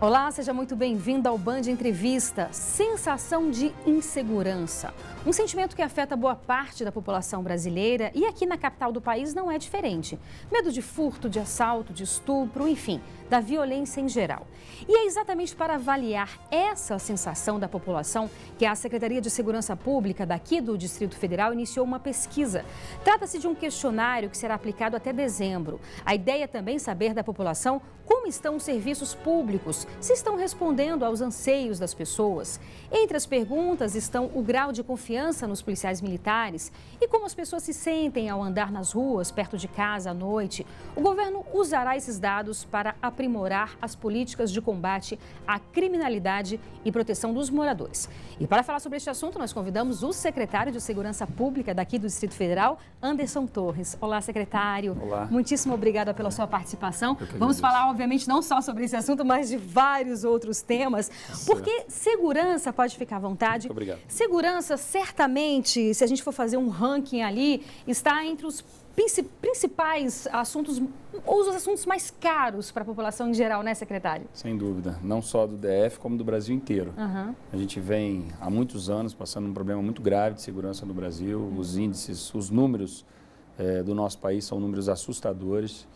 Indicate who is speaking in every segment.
Speaker 1: Olá, seja muito bem-vindo ao Band Entrevista. Sensação de insegurança. Um sentimento que afeta boa parte da população brasileira e aqui na capital do país não é diferente. Medo de furto, de assalto, de estupro, enfim, da violência em geral. E é exatamente para avaliar essa sensação da população que a Secretaria de Segurança Pública daqui do Distrito Federal iniciou uma pesquisa. Trata-se de um questionário que será aplicado até dezembro. A ideia é também saber da população como estão os serviços públicos, se estão respondendo aos anseios das pessoas. Entre as perguntas estão o grau de confiança nos policiais militares e como as pessoas se sentem ao andar nas ruas, perto de casa, à noite. O governo usará esses dados para aprimorar as políticas de combate à criminalidade e proteção dos moradores. E para falar sobre este assunto, nós convidamos o secretário de Segurança Pública daqui do Distrito Federal, Anderson Torres. Olá, secretário.
Speaker 2: Olá.
Speaker 1: Muitíssimo obrigada pela sua participação. Vamos falar, obviamente, não só sobre esse assunto, mas de vários outros temas, porque segurança, pode ficar à vontade.
Speaker 2: Muito obrigado.
Speaker 1: Segurança, certamente, se a gente for fazer um ranking ali, está entre os principais assuntos, ou os assuntos mais caros para a população em geral, né, secretário?
Speaker 2: Sem dúvida, não só do DF, como do Brasil inteiro.
Speaker 1: Uhum.
Speaker 2: A gente vem há muitos anos passando um problema muito grave de segurança no Brasil. Os índices, os números do nosso país são números assustadores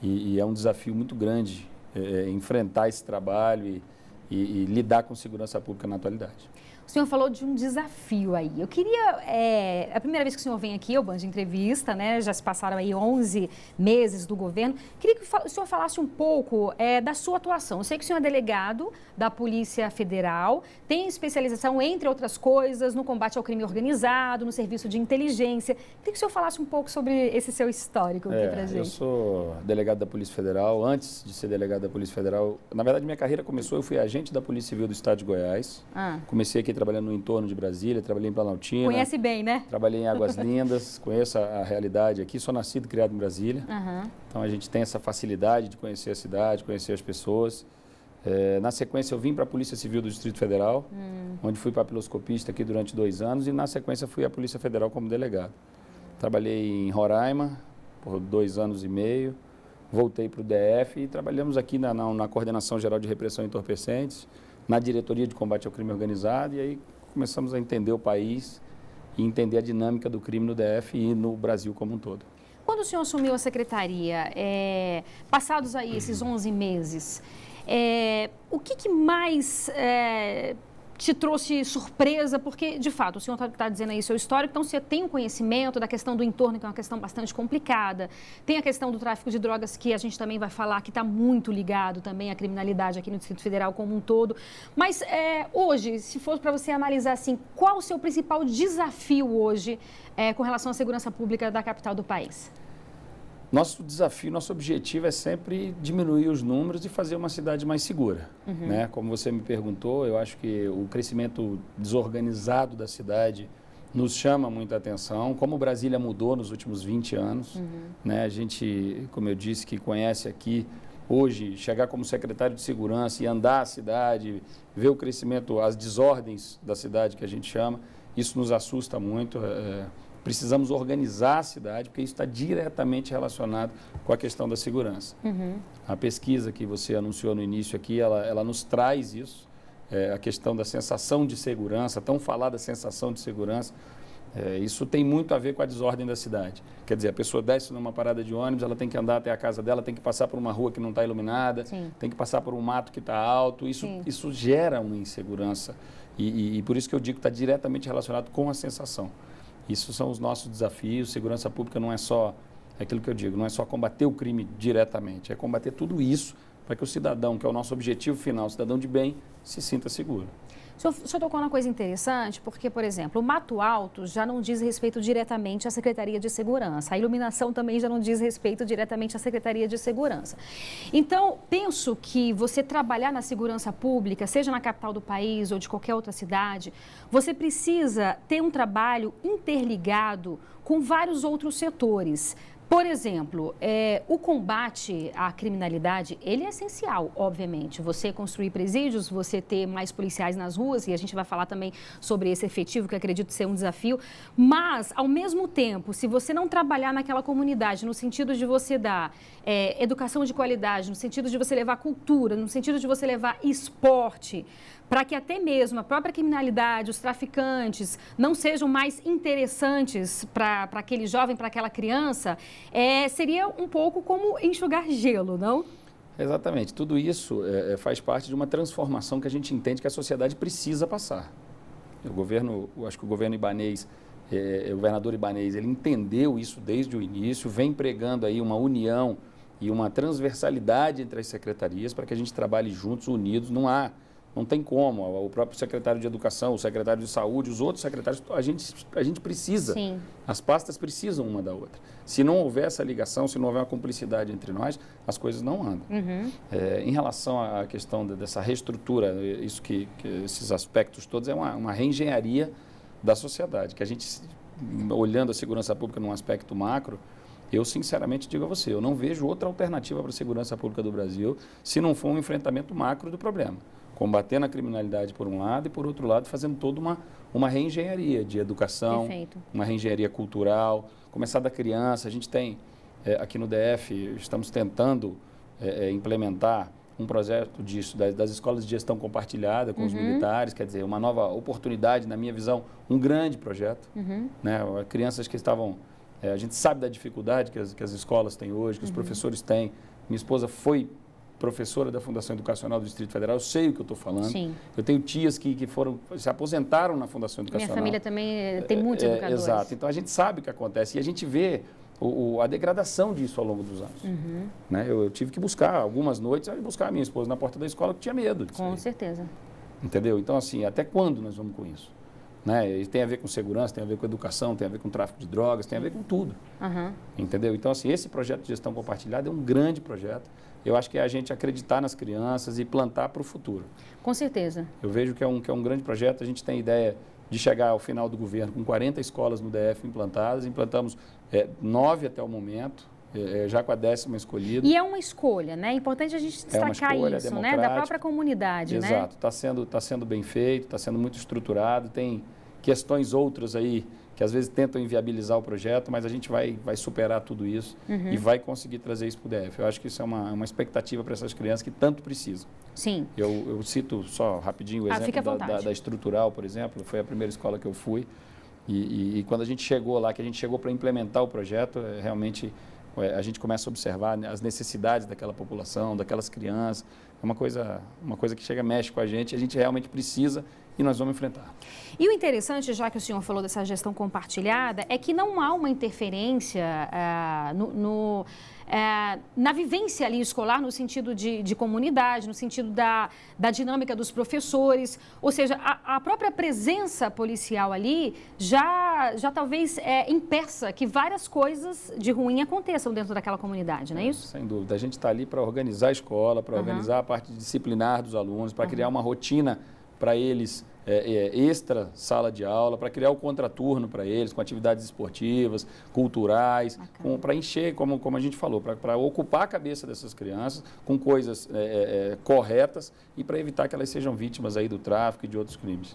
Speaker 2: e é um desafio muito grande enfrentar esse trabalho e lidar com segurança pública na atualidade.
Speaker 1: O senhor falou de um desafio aí. Eu queria, a primeira vez que o senhor vem aqui ao Band Entrevista, né, já se passaram aí 11 meses do governo, queria que o senhor falasse um pouco da sua atuação. Eu sei que o senhor é delegado da Polícia Federal, tem especialização, entre outras coisas, no combate ao crime organizado, no serviço de inteligência. Queria que o senhor falasse um pouco sobre esse seu histórico aqui pra gente.
Speaker 2: Eu sou delegado da Polícia Federal. Antes de ser delegado da Polícia Federal, na verdade, minha carreira começou, eu fui agente da Polícia Civil do Estado de Goiás. Comecei aqui trabalhando no entorno de Brasília, trabalhei em Planaltina.
Speaker 1: Conhece bem, né?
Speaker 2: Trabalhei em Águas Lindas, conheço a realidade aqui, sou nascido e criado em Brasília. Então a gente tem essa facilidade de conhecer a cidade, conhecer as pessoas. Na sequência eu vim para a Polícia Civil do Distrito Federal, onde fui papiloscopista aqui durante 2 anos e na sequência fui à Polícia Federal como delegado. Trabalhei em Roraima por 2 anos e meio, voltei para o DF e trabalhamos aqui na Coordenação Geral de Repressão e Entorpecentes, na Diretoria de Combate ao Crime Organizado, e aí começamos a entender o país e entender a dinâmica do crime no DF e no Brasil como um todo.
Speaker 1: Quando o senhor assumiu a secretaria, passados aí esses 11 meses, o que mais te trouxe surpresa? Porque, de fato, o senhor está dizendo aí seu histórico, então você tem um conhecimento da questão do entorno, que é uma questão bastante complicada. Tem a questão do tráfico de drogas, que a gente também vai falar, que está muito ligado também à criminalidade aqui no Distrito Federal como um todo. Mas hoje, se for para você analisar assim, qual o seu principal desafio hoje com relação à segurança pública da capital do país?
Speaker 2: Nosso desafio, nosso objetivo é sempre diminuir os números e fazer uma cidade mais segura. Né? Como você me perguntou, eu acho que o crescimento desorganizado da cidade nos chama muita atenção. Como Brasília mudou nos últimos 20 anos, né? A gente, como eu disse, que conhece aqui, hoje, chegar como secretário de segurança e andar a cidade, ver o crescimento, as desordens da cidade que a gente chama, isso nos assusta muito. Precisamos organizar a cidade, porque isso está diretamente relacionado com a questão da segurança. A pesquisa que você anunciou no início aqui, ela nos traz isso, a questão da sensação de segurança, tão falada sensação de segurança, isso tem muito a ver com a desordem da cidade. Quer dizer, a pessoa desce numa parada de ônibus, ela tem que andar até a casa dela, tem que passar por uma rua que não está iluminada, tem que passar por um mato que está alto, isso gera uma insegurança. E por isso que eu digo que está diretamente relacionado com a sensação. Isso são os nossos desafios. Segurança pública não é só aquilo que eu digo, não é só combater o crime diretamente, é combater tudo isso para que o cidadão, que é o nosso objetivo final, o cidadão de bem, se sinta seguro.
Speaker 1: O senhor tocou numa coisa interessante, porque, por exemplo, o Mato Alto já não diz respeito diretamente à Secretaria de Segurança. A iluminação também já não diz respeito diretamente à Secretaria de Segurança. Então, penso que você trabalhar na segurança pública, seja na capital do país ou de qualquer outra cidade, você precisa ter um trabalho interligado com vários outros setores. Por exemplo, o combate à criminalidade, ele é essencial, obviamente. Você construir presídios, você ter mais policiais nas ruas, e a gente vai falar também sobre esse efetivo, que eu acredito ser um desafio. Mas, ao mesmo tempo, se você não trabalhar naquela comunidade, no sentido de você dar educação de qualidade, no sentido de você levar cultura, no sentido de você levar esporte, para que até mesmo a própria criminalidade, os traficantes, não sejam mais interessantes para aquele jovem, para aquela criança, seria um pouco como enxugar gelo, não?
Speaker 2: Exatamente. Tudo isso faz parte de uma transformação que a gente entende que a sociedade precisa passar. Acho que o governo Ibanez, o governador Ibanez, ele entendeu isso desde o início, vem pregando aí uma união e uma transversalidade entre as secretarias para que a gente trabalhe juntos, unidos. Não tem como. O próprio secretário de Educação, o secretário de Saúde, os outros secretários, a gente precisa.
Speaker 1: Sim.
Speaker 2: As pastas precisam uma da outra. Se não houver essa ligação, se não houver uma cumplicidade entre nós, as coisas não andam.
Speaker 1: Uhum.
Speaker 2: Em relação à questão dessa reestrutura, isso que esses aspectos todos é uma reengenharia da sociedade, que a gente, olhando a segurança pública num aspecto macro, eu sinceramente digo a você, eu não vejo outra alternativa para a segurança pública do Brasil se não for um enfrentamento macro do problema. Combatendo a criminalidade por um lado e, por outro lado, fazendo toda uma reengenharia de educação,
Speaker 1: Perfeito.
Speaker 2: Uma reengenharia cultural, começar da criança. A gente tem, aqui no DF, estamos tentando implementar um projeto disso, das escolas de gestão compartilhada com os militares, quer dizer, uma nova oportunidade, na minha visão, um grande projeto. Né? Crianças que estavam... a gente sabe da dificuldade que as escolas têm hoje, que os professores têm. Minha esposa foi professora da Fundação Educacional do Distrito Federal, eu sei o que eu estou falando. Sim. Eu tenho tias que se aposentaram na Fundação Educacional.
Speaker 1: Minha família também tem muitos educadores.
Speaker 2: Exato. Então, a gente sabe o que acontece e a gente vê a degradação disso ao longo dos anos. Né? Eu tive que buscar, algumas noites, buscar a minha esposa na porta da escola, que tinha medo disso.
Speaker 1: Com certeza.
Speaker 2: Entendeu? Então, assim, até quando nós vamos com isso? Né? Tem a ver com segurança, tem a ver com educação, tem a ver com tráfico de drogas, tem a ver com tudo. Entendeu? Então, assim, esse projeto de gestão compartilhada é um grande projeto. Eu acho que é a gente acreditar nas crianças e plantar para o futuro.
Speaker 1: Com certeza.
Speaker 2: Eu vejo que é um grande projeto. A gente tem ideia de chegar ao final do governo com 40 escolas no DF implantadas. Implantamos 9 até o momento, já com a 10ª escolhida.
Speaker 1: E é uma escolha, né? É importante a gente destacar isso, né? Da própria comunidade,
Speaker 2: Exato.
Speaker 1: né?
Speaker 2: Exato. Está sendo bem feito, está sendo muito estruturado. Tem questões outras aí que às vezes tentam inviabilizar o projeto, mas a gente vai superar tudo isso e vai conseguir trazer isso para o DF. Eu acho que isso é uma expectativa para essas crianças que tanto precisam.
Speaker 1: Sim.
Speaker 2: Eu cito só rapidinho o exemplo da Estrutural, por exemplo, foi a primeira escola que eu fui. E quando a gente chegou lá, que a gente chegou para implementar o projeto, realmente a gente começa a observar as necessidades daquela população, daquelas crianças. É uma coisa que chega, mexe com a gente realmente precisa e nós vamos enfrentar.
Speaker 1: E o interessante, já que o senhor falou dessa gestão compartilhada, é que não há uma interferência na vivência ali escolar, no sentido de comunidade, no sentido da dinâmica dos professores, ou seja, a própria presença policial ali já talvez impeça que várias coisas de ruim aconteçam dentro daquela comunidade, não é isso?
Speaker 2: Sem dúvida. A gente está ali para organizar a escola, para organizar a parte disciplinar dos alunos, para criar uma rotina para eles extra sala de aula, para criar o contraturno para eles, com atividades esportivas, culturais, para encher, como a gente falou, para ocupar a cabeça dessas crianças com coisas corretas e para evitar que elas sejam vítimas aí do tráfico e de outros crimes.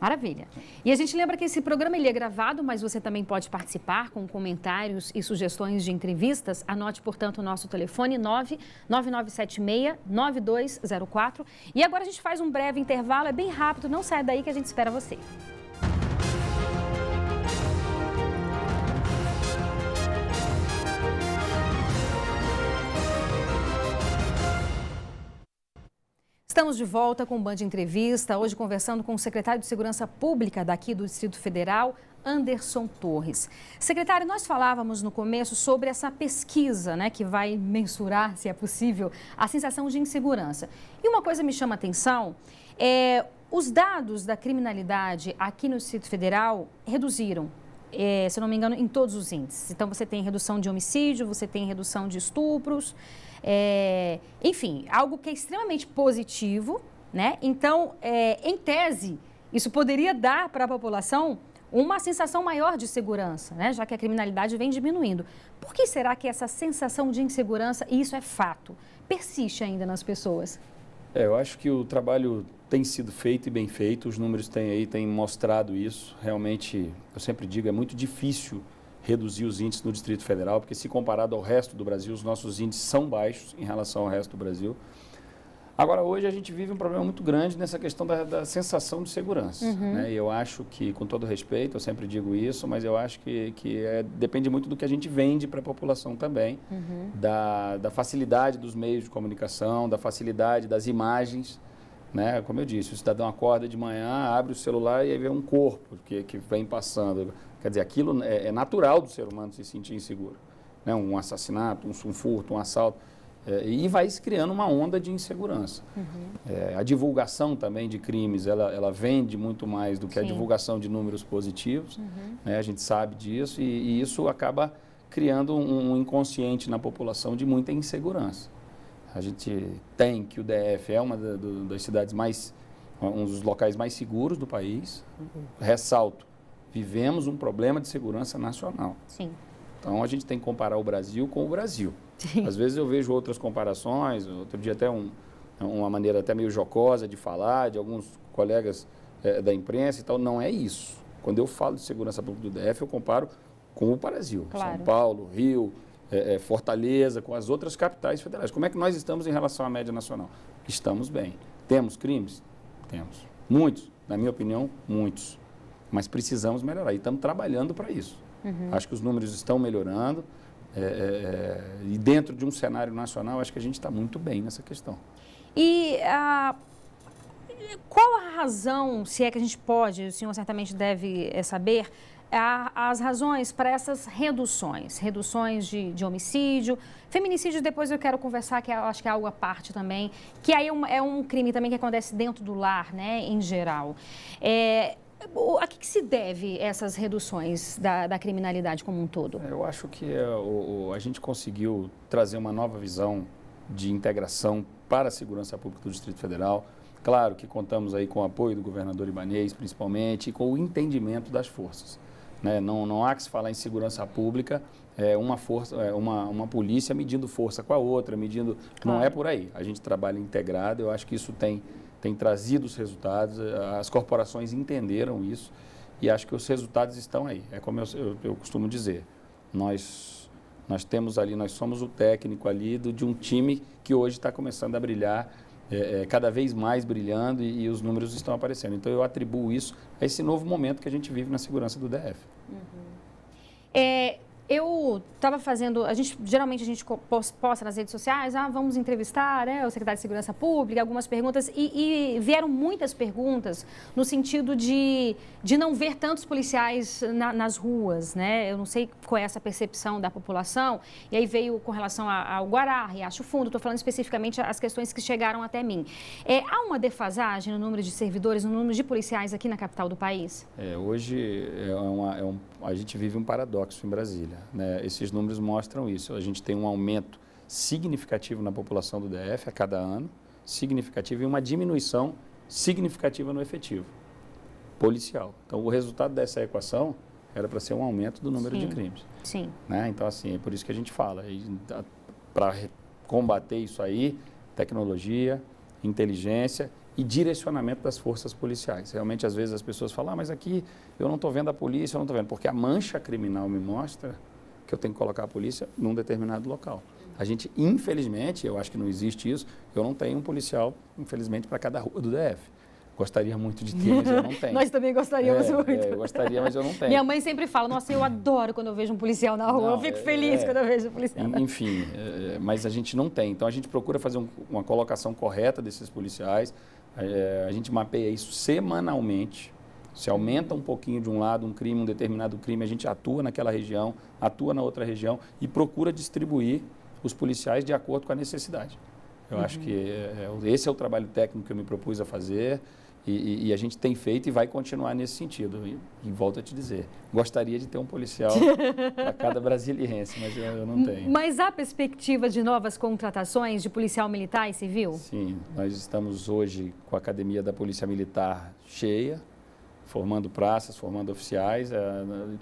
Speaker 1: Maravilha. E a gente lembra que esse programa ele é gravado, mas você também pode participar com comentários e sugestões de entrevistas. Anote, portanto, o nosso telefone 99976-9204. E agora a gente faz um breve intervalo, é bem rápido, não saia daí que a gente espera você. Estamos de volta com o Band Entrevista, hoje conversando com o secretário de Segurança Pública daqui do Distrito Federal, Anderson Torres. Secretário, nós falávamos no começo sobre essa pesquisa, né, que vai mensurar, se é possível, a sensação de insegurança. E uma coisa me chama a atenção, os dados da criminalidade aqui no Distrito Federal reduziram. Se eu não me engano, em todos os índices. Então, você tem redução de homicídio, você tem redução de estupros, enfim, algo que é extremamente positivo, né? Então, em tese, isso poderia dar para a população uma sensação maior de segurança, né? Já que a criminalidade vem diminuindo. Por que será que essa sensação de insegurança, e isso é fato, persiste ainda nas pessoas?
Speaker 2: Eu acho que o trabalho tem sido feito e bem feito, os números têm mostrado isso. Realmente, eu sempre digo, é muito difícil reduzir os índices no Distrito Federal, porque se comparado ao resto do Brasil, os nossos índices são baixos em relação ao resto do Brasil. Agora, hoje a gente vive um problema muito grande nessa questão da sensação de segurança. Né? E eu acho que, com todo respeito, eu sempre digo isso, mas eu acho que depende muito do que a gente vende para a população também, da facilidade dos meios de comunicação, da facilidade das imagens. Né? Como eu disse, o cidadão acorda de manhã, abre o celular e aí vê um corpo que vem passando. Quer dizer, aquilo é natural do ser humano se sentir inseguro. Né? Um assassinato, um furto, um assalto. E vai se criando uma onda de insegurança. A divulgação também de crimes, ela vende muito mais do que a divulgação de números positivos. Né? A gente sabe disso e isso acaba criando um inconsciente na população de muita insegurança. A gente tem que o DF é uma das cidades um dos locais mais seguros do país. Ressalto, vivemos um problema de segurança nacional.
Speaker 1: Sim.
Speaker 2: Então, a gente tem que comparar o Brasil com o Brasil. Sim. Às vezes eu vejo outras comparações, outro dia até uma maneira até meio jocosa de falar, de alguns colegas da imprensa e tal. Não é isso. Quando eu falo de segurança pública do DF, eu comparo com o Brasil.
Speaker 1: Claro.
Speaker 2: São Paulo, Rio, Fortaleza, com as outras capitais federais. Como é que nós estamos em relação à média nacional? Estamos bem. Temos crimes? Temos. Muitos, na minha opinião, muitos. Mas precisamos melhorar e estamos trabalhando para isso. Acho que os números estão melhorando e dentro de um cenário nacional, acho que a gente está muito bem nessa questão.
Speaker 1: E qual a razão, se é que a gente pode, o senhor certamente deve saber, as razões para essas reduções de homicídio, feminicídio, depois eu quero conversar, que eu acho que é algo à parte também, que aí é um crime também que acontece dentro do lar, né, em geral. A que se deve essas reduções da criminalidade como um todo?
Speaker 2: Eu acho que a gente conseguiu trazer uma nova visão de integração para a segurança pública do Distrito Federal. Claro que contamos aí com o apoio do governador Ibanez, principalmente, e com o entendimento das forças. Né? Não há que se falar em segurança pública, uma polícia medindo força com a outra,
Speaker 1: Claro.
Speaker 2: Não é por aí. A gente trabalha integrado, eu acho que isso tem trazido os resultados, as corporações entenderam isso e acho que os resultados estão aí. É como eu costumo dizer, nós temos ali, nós somos o técnico ali de um time que hoje está começando a brilhar, cada vez mais brilhando e os números estão aparecendo. Então eu atribuo isso a esse novo momento que a gente vive na segurança do DF.
Speaker 1: Eu estava fazendo, geralmente a gente posta nas redes sociais, vamos entrevistar, né, o secretário de Segurança Pública, algumas perguntas, e vieram muitas perguntas no sentido de não ver tantos policiais nas ruas, né? Eu não sei qual é essa percepção da população, e aí veio com relação ao Guará, Riacho Fundo, estou falando especificamente as questões que chegaram até mim. Há uma defasagem no número de servidores, no número de policiais aqui na capital do país?
Speaker 2: Hoje a gente vive um paradoxo em Brasília. Né? Esses números mostram isso. A gente tem um aumento significativo na população do DF a cada ano, significativo, e uma diminuição significativa no efetivo policial. Então, o resultado dessa equação era para ser um aumento do número de crimes.
Speaker 1: Sim.
Speaker 2: Né? Então, assim, é por isso que a gente fala. Para combater isso aí, tecnologia, inteligência e direcionamento das forças policiais. Realmente, às vezes, as pessoas falam, mas aqui eu não estou vendo a polícia, eu não estou vendo, porque a mancha criminal me mostra que eu tenho que colocar a polícia num determinado local. A gente, infelizmente, eu acho que não existe isso, eu não tenho um policial, infelizmente, para cada rua do DF. Gostaria muito de ter, mas eu não tenho.
Speaker 1: Nós também gostaríamos muito.
Speaker 2: Eu gostaria, mas eu não tenho.
Speaker 1: Minha mãe sempre fala, nossa, eu adoro quando eu vejo um policial na rua, eu fico feliz quando eu vejo um policial.
Speaker 2: Enfim, mas a gente não tem. Então, a gente procura fazer uma colocação correta desses policiais. A gente mapeia isso semanalmente. Se aumenta um pouquinho de um lado um determinado crime, a gente atua naquela região, atua na outra região e procura distribuir os policiais de acordo com a necessidade. Eu acho que esse é o trabalho técnico que eu me propus a fazer e a gente tem feito e vai continuar nesse sentido. E volto a te dizer, gostaria de ter um policial para cada brasiliense, mas eu não tenho.
Speaker 1: Mas há perspectiva de novas contratações de policial militar e civil?
Speaker 2: Sim, nós estamos hoje com a Academia da Polícia Militar cheia. formando praças, formando oficiais.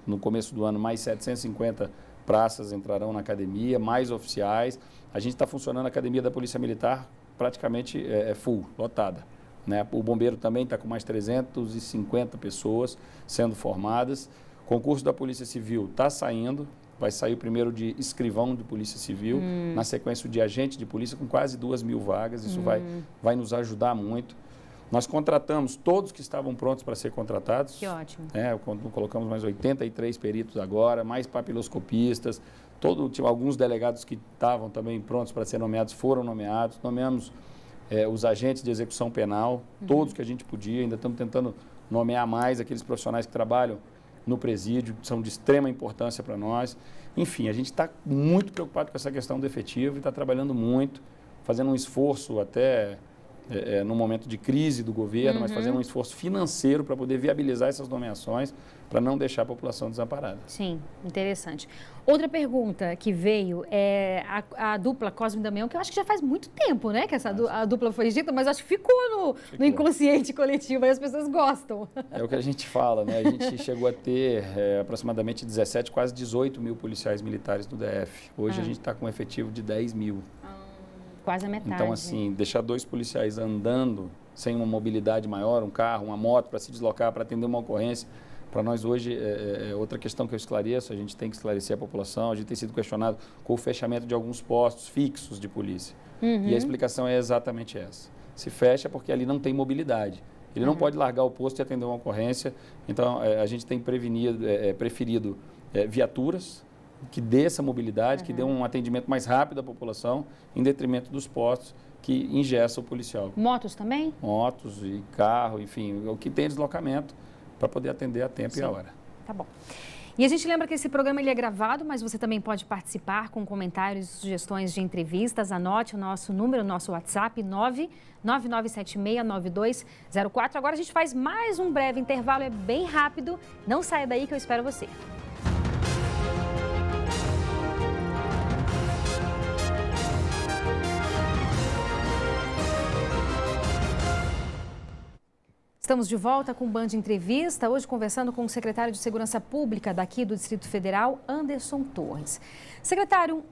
Speaker 2: No começo do ano, mais 750 praças entrarão na academia, mais oficiais. A gente está funcionando a academia da Polícia Militar praticamente full, lotada. Né? O bombeiro também está com mais 350 pessoas sendo formadas. O concurso da Polícia Civil está saindo. Vai sair o primeiro de escrivão de Polícia Civil, na sequência o de agente de polícia, com quase 2.000 vagas. Isso vai nos ajudar muito. Nós contratamos todos que estavam prontos para ser contratados.
Speaker 1: Que ótimo.
Speaker 2: Colocamos mais 83 peritos agora, mais papiloscopistas. Alguns delegados que estavam também prontos para ser nomeados foram nomeados. Nomeamos os agentes de execução penal, todos que a gente podia. Ainda estamos tentando nomear mais aqueles profissionais que trabalham no presídio, que são de extrema importância para nós. Enfim, a gente está muito preocupado com essa questão do efetivo e está trabalhando muito, fazendo um esforço até no momento de crise do governo, mas fazendo um esforço financeiro para poder viabilizar essas nomeações, para não deixar a população desamparada.
Speaker 1: Sim, interessante. Outra pergunta que veio é a dupla Cosme e Damião, que eu acho que já faz muito tempo, né, que a dupla foi dita, mas acho que ficou no inconsciente coletivo, aí as pessoas gostam.
Speaker 2: É o que a gente fala, né? A gente chegou a ter aproximadamente 17, quase 18 mil policiais militares no DF. Hoje a gente está com um efetivo de 10 mil.
Speaker 1: Quase a metade.
Speaker 2: Então, assim, deixar 2 policiais andando sem uma mobilidade maior, um carro, uma moto para se deslocar, para atender uma ocorrência, para nós hoje é outra questão que eu esclareço, a gente tem que esclarecer a população, a gente tem sido questionado com o fechamento de alguns postos fixos de polícia. E a explicação é exatamente essa. Se fecha porque ali não tem mobilidade. Ele não pode largar o posto e atender uma ocorrência. Então, a gente tem preferido viaturas, que dê essa mobilidade, que dê um atendimento mais rápido à população, em detrimento dos postos que engessam o policial.
Speaker 1: Motos também?
Speaker 2: Motos e carro, enfim, o que tem deslocamento para poder atender a tempo e a hora.
Speaker 1: Tá bom. E a gente lembra que esse programa ele é gravado, mas você também pode participar com comentários e sugestões de entrevistas. Anote o nosso número, o nosso WhatsApp, 999769204. Agora a gente faz mais um breve intervalo, é bem rápido. Não saia daí que eu espero você. Estamos de volta com o Band Entrevista, hoje conversando com o secretário de Segurança Pública daqui do Distrito Federal, Anderson Torres. Secretário,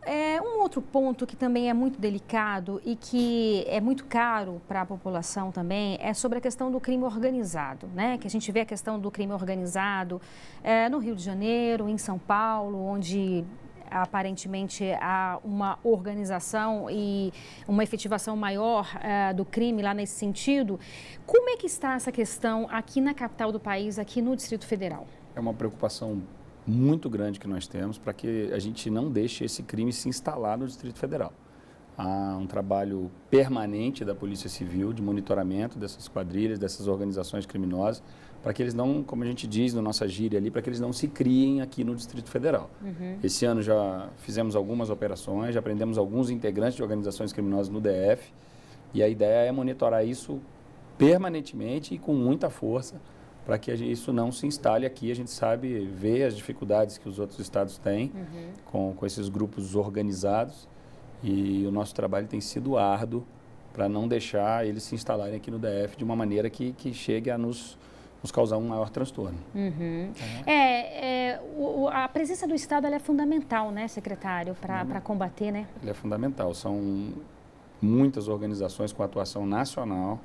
Speaker 1: um outro ponto que também é muito delicado e que é muito caro para a população também é sobre a questão do crime organizado, né? Que a gente vê a questão do crime organizado no Rio de Janeiro, em São Paulo, onde aparentemente há uma organização e uma efetivação maior do crime lá nesse sentido. Como é que está essa questão aqui na capital do país, aqui no Distrito Federal?
Speaker 2: É uma preocupação muito grande que nós temos para que a gente não deixe esse crime se instalar no Distrito Federal. Há um trabalho permanente da Polícia Civil de monitoramento dessas quadrilhas, dessas organizações criminosas, para que eles não, como a gente diz na nossa gíria ali, para que eles não se criem aqui no Distrito Federal. Esse ano já fizemos algumas operações, já prendemos alguns integrantes de organizações criminosas no DF, e a ideia é monitorar isso permanentemente e com muita força, para que isso não se instale aqui. A gente sabe ver as dificuldades que os outros estados têm com esses grupos organizados, e o nosso trabalho tem sido árduo para não deixar eles se instalarem aqui no DF de uma maneira que chegue a nos causar um maior transtorno.
Speaker 1: A presença do Estado ela é fundamental, né, secretário, para combater, né?
Speaker 2: Ela é fundamental. São muitas organizações com atuação nacional.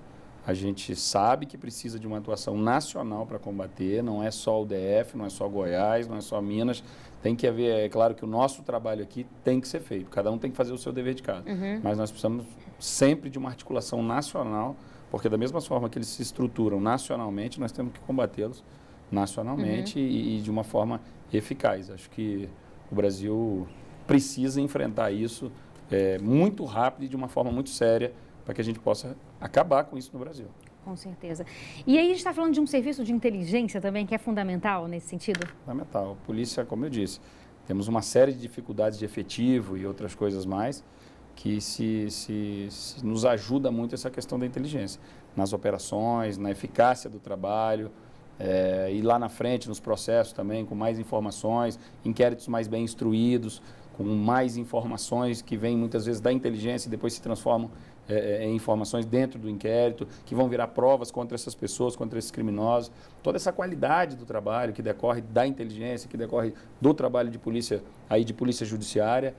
Speaker 2: A gente sabe que precisa de uma atuação nacional para combater, não é só o DF, não é só Goiás, não é só Minas. Tem que haver, é claro que o nosso trabalho aqui tem que ser feito, cada um tem que fazer o seu dever de casa. Mas nós precisamos sempre de uma articulação nacional, porque da mesma forma que eles se estruturam nacionalmente, nós temos que combatê-los nacionalmente e de uma forma eficaz. Acho que o Brasil precisa enfrentar isso muito rápido e de uma forma muito séria, para que a gente possa acabar com isso no Brasil.
Speaker 1: Com certeza. E aí a gente está falando de um serviço de inteligência também, que é fundamental nesse sentido?
Speaker 2: Fundamental. A polícia, como eu disse, temos uma série de dificuldades de efetivo e outras coisas mais, que se nos ajuda muito essa questão da inteligência, nas operações, na eficácia do trabalho, e lá na frente, nos processos também, com mais informações, inquéritos mais bem instruídos, com mais informações que vêm muitas vezes da inteligência e depois se transformam informações dentro do inquérito, que vão virar provas contra essas pessoas, contra esses criminosos. Toda essa qualidade do trabalho que decorre da inteligência, que decorre do trabalho de polícia, aí de polícia judiciária,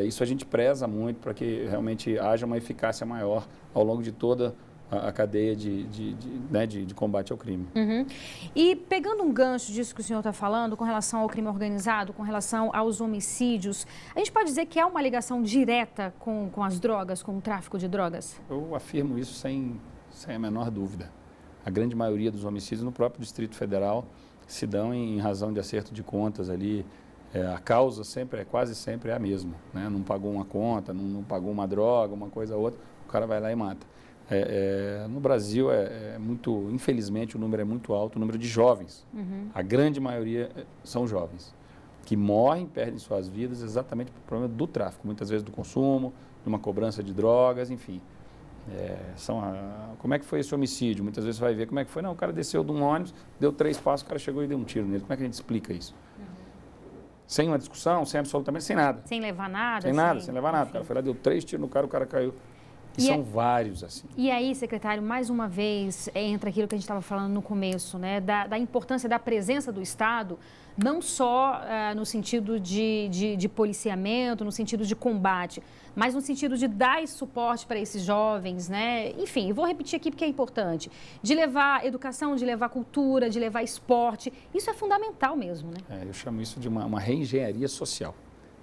Speaker 2: isso a gente preza muito para que realmente haja uma eficácia maior ao longo de toda a cadeia de combate ao crime.
Speaker 1: Uhum. E pegando um gancho disso que o senhor está falando, com relação ao crime organizado, com relação aos homicídios, a gente pode dizer que há uma ligação direta com as drogas, com o tráfico de drogas?
Speaker 2: Eu afirmo isso sem a menor dúvida. A grande maioria dos homicídios no próprio Distrito Federal se dão em razão de acerto de contas ali. A causa quase sempre é a mesma, né? Não pagou uma conta, não pagou uma droga, uma coisa ou outra, o cara vai lá e mata. No Brasil, infelizmente, o número é muito alto, o número de jovens. Uhum. A grande maioria são jovens, que morrem, perdem suas vidas exatamente por problema do tráfico, muitas vezes do consumo, de uma cobrança de drogas, enfim. Como é que foi esse homicídio? Muitas vezes você vai ver como é que foi. Não, o cara desceu de um ônibus, deu 3 passos, o cara chegou e deu um tiro nele. Como é que a gente explica isso? Sem uma discussão, sem absolutamente, sem nada.
Speaker 1: Sem levar nada?
Speaker 2: Sem levar nada. O cara foi lá, deu 3 tiros no cara, o cara caiu. E são vários assim.
Speaker 1: E aí, secretário, mais uma vez, entra aquilo que a gente estava falando no começo, né? Da importância da presença do Estado, não só no sentido de policiamento, no sentido de combate, mas no sentido de dar esse suporte para esses jovens, né? Enfim, eu vou repetir aqui porque é importante. De levar educação, de levar cultura, de levar esporte. Isso é fundamental mesmo, né?
Speaker 2: Eu chamo isso de uma reengenharia social.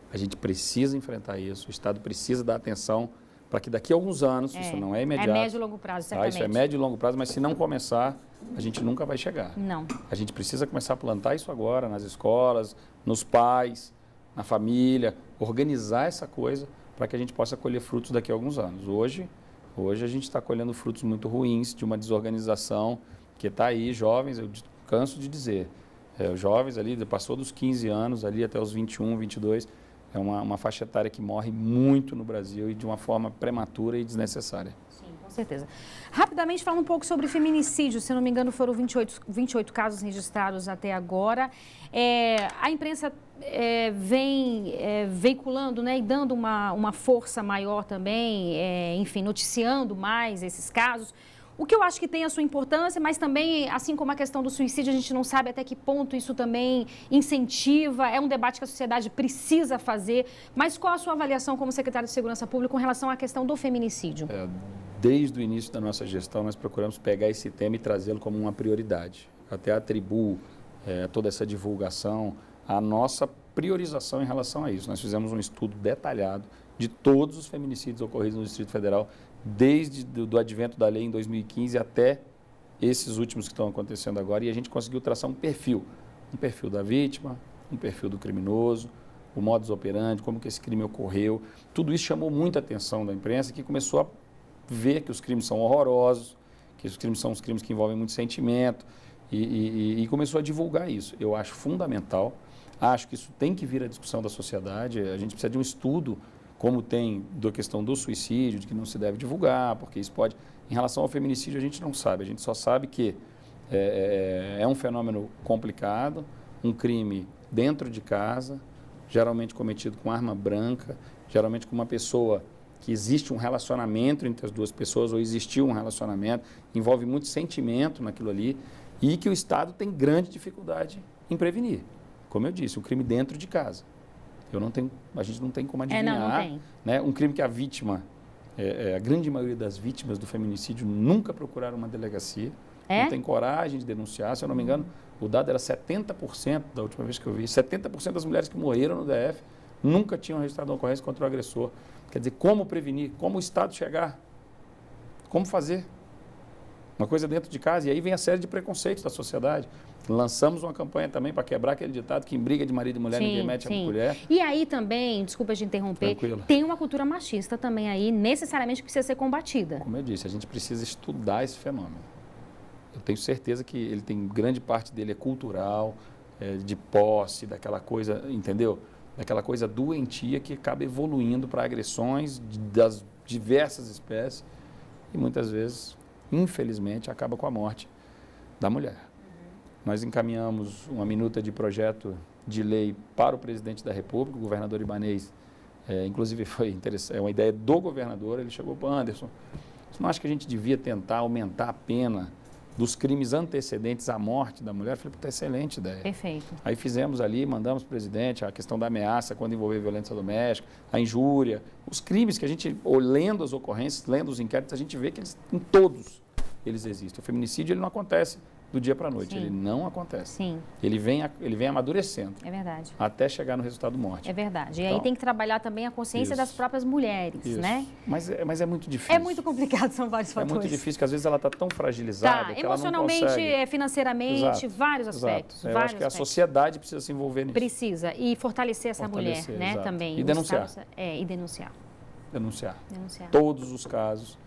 Speaker 2: A gente precisa enfrentar isso, o Estado precisa dar atenção para que daqui a alguns anos, isso não é imediato.
Speaker 1: É médio e longo prazo, certamente.
Speaker 2: Isso é médio e longo prazo, mas se não começar, a gente nunca vai chegar.
Speaker 1: Não.
Speaker 2: A gente precisa começar a plantar isso agora, nas escolas, nos pais, na família, organizar essa coisa para que a gente possa colher frutos daqui a alguns anos. Hoje a gente está colhendo frutos muito ruins de uma desorganização que está aí, jovens, eu canso de dizer, os jovens ali, passou dos 15 anos ali até os 21, 22, é uma faixa etária que morre muito no Brasil e de uma forma prematura e desnecessária.
Speaker 1: Sim, com certeza. Rapidamente, falando um pouco sobre feminicídio, se não me engano, foram 28 casos registrados até agora. A imprensa vem veiculando, né, e dando uma força maior também, enfim, noticiando mais esses casos. O que eu acho que tem a sua importância, mas também, assim como a questão do suicídio, a gente não sabe até que ponto isso também incentiva, é um debate que a sociedade precisa fazer. Mas qual a sua avaliação como secretário de Segurança Pública com relação à questão do feminicídio?
Speaker 2: Desde o início da nossa gestão, nós procuramos pegar esse tema e trazê-lo como uma prioridade. Até atribuo toda essa divulgação à nossa priorização em relação a isso. Nós fizemos um estudo detalhado de todos os feminicídios ocorridos no Distrito Federal, desde o advento da lei em 2015 até esses últimos que estão acontecendo agora, e a gente conseguiu traçar um perfil da vítima, um perfil do criminoso, o modus operandi, como que esse crime ocorreu. Tudo isso chamou muita atenção da imprensa, que começou a ver que os crimes são horrorosos, que os crimes são os crimes que envolvem muito sentimento, e começou a divulgar isso. Eu acho fundamental, acho que isso tem que vir à discussão da sociedade, a gente precisa de um estudo, como tem da questão do suicídio, de que não se deve divulgar, porque isso pode... Em relação ao feminicídio, a gente não sabe, a gente só sabe que é um fenômeno complicado, um crime dentro de casa, geralmente cometido com arma branca, geralmente com uma pessoa que existe um relacionamento entre as duas pessoas, ou existiu um relacionamento, envolve muito sentimento naquilo ali, e que o Estado tem grande dificuldade em prevenir. Como eu disse, um crime dentro de casa. A gente não tem como adivinhar,
Speaker 1: não tem.
Speaker 2: Né? Um crime que a vítima, a grande maioria das vítimas do feminicídio nunca procuraram uma delegacia, não tem coragem de denunciar. Se eu não me engano, o dado era 70%, da última vez que eu vi, 70% das mulheres que morreram no DF nunca tinham registrado uma ocorrência contra o agressor. Quer dizer, como prevenir? Como o Estado chegar? Como fazer? Uma coisa dentro de casa, e aí vem a série de preconceitos da sociedade. Lançamos uma campanha também para quebrar aquele ditado que em briga de marido e mulher ninguém mete a mulher.
Speaker 1: E aí também, desculpa te interromper, tem uma cultura machista também aí, necessariamente precisa ser combatida.
Speaker 2: Como eu disse, a gente precisa estudar esse fenômeno. Eu tenho certeza que ele tem, grande parte dele é cultural, de posse, daquela coisa, entendeu? Daquela coisa doentia que acaba evoluindo para agressões das diversas espécies e muitas vezes, infelizmente, acaba com a morte da mulher. Nós encaminhamos uma minuta de projeto de lei para o presidente da República, o governador Ibanez Inclusive foi interessante, é uma ideia do governador, ele chegou para o Anderson, você não acha que a gente devia tentar aumentar a pena dos crimes antecedentes à morte da mulher? Eu falei, puta, excelente ideia.
Speaker 1: Perfeito.
Speaker 2: Aí fizemos ali, mandamos para o presidente a questão da ameaça quando envolver violência doméstica, a injúria, os crimes que a gente, lendo as ocorrências, lendo os inquéritos, a gente vê que eles, em todos eles existem. O feminicídio ele não acontece do dia para a noite, ele não acontece.
Speaker 1: Sim.
Speaker 2: Ele vem amadurecendo.
Speaker 1: É verdade.
Speaker 2: Até chegar no resultado morte.
Speaker 1: É verdade. E
Speaker 2: então,
Speaker 1: aí tem que trabalhar também a consciência das próprias mulheres, né?
Speaker 2: Mas é muito difícil.
Speaker 1: É muito complicado, são vários fatores.
Speaker 2: É muito difícil, porque às vezes ela está tão fragilizada que ela não
Speaker 1: emocionalmente,
Speaker 2: consegue.
Speaker 1: financeiramente, vários aspectos.
Speaker 2: Eu acho que a sociedade precisa se envolver nisso.
Speaker 1: Precisa. E fortalecer essa mulher, né, também.
Speaker 2: E denunciar.
Speaker 1: E denunciar.
Speaker 2: Denunciar. Todos os casos.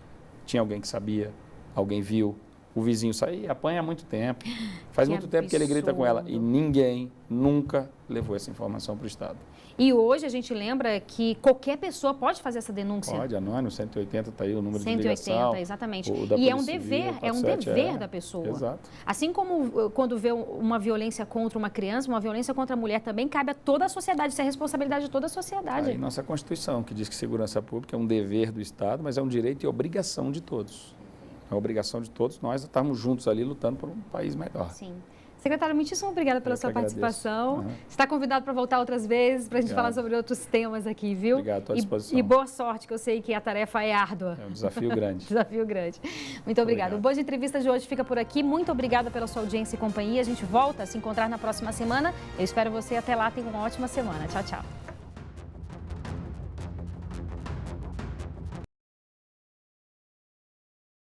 Speaker 2: Tinha alguém que sabia, alguém viu. O vizinho sai e apanha há muito tempo. Faz muito tempo que ele grita com ela. E ninguém nunca levou essa informação para o Estado.
Speaker 1: E hoje a gente lembra que qualquer pessoa pode fazer essa denúncia.
Speaker 2: Pode, anônimo, 180 está aí o número
Speaker 1: 180,
Speaker 2: de ligação.
Speaker 1: Exatamente.
Speaker 2: E
Speaker 1: é um dever da pessoa.
Speaker 2: Exato.
Speaker 1: Assim como quando vê uma violência contra uma criança, uma violência contra a mulher também cabe a toda a sociedade, isso é responsabilidade de toda a sociedade.
Speaker 2: Aí nossa Constituição, que diz que segurança pública é um dever do Estado, mas é um direito e obrigação de todos. É a obrigação de todos nós estarmos juntos ali lutando por um país melhor.
Speaker 1: Sim. Secretário, muitíssimo obrigada pela sua participação. Está convidado para voltar outras vezes para a gente falar sobre outros temas aqui, viu?
Speaker 2: Obrigado, estou à disposição.
Speaker 1: E boa sorte, que eu sei que a tarefa é árdua.
Speaker 2: É um desafio grande.
Speaker 1: Desafio grande. Muito obrigada. O Boa de Entrevista de hoje fica por aqui. Muito obrigada pela sua audiência e companhia. A gente volta a se encontrar na próxima semana. Eu espero você até lá. Tenha uma ótima semana. Tchau, tchau.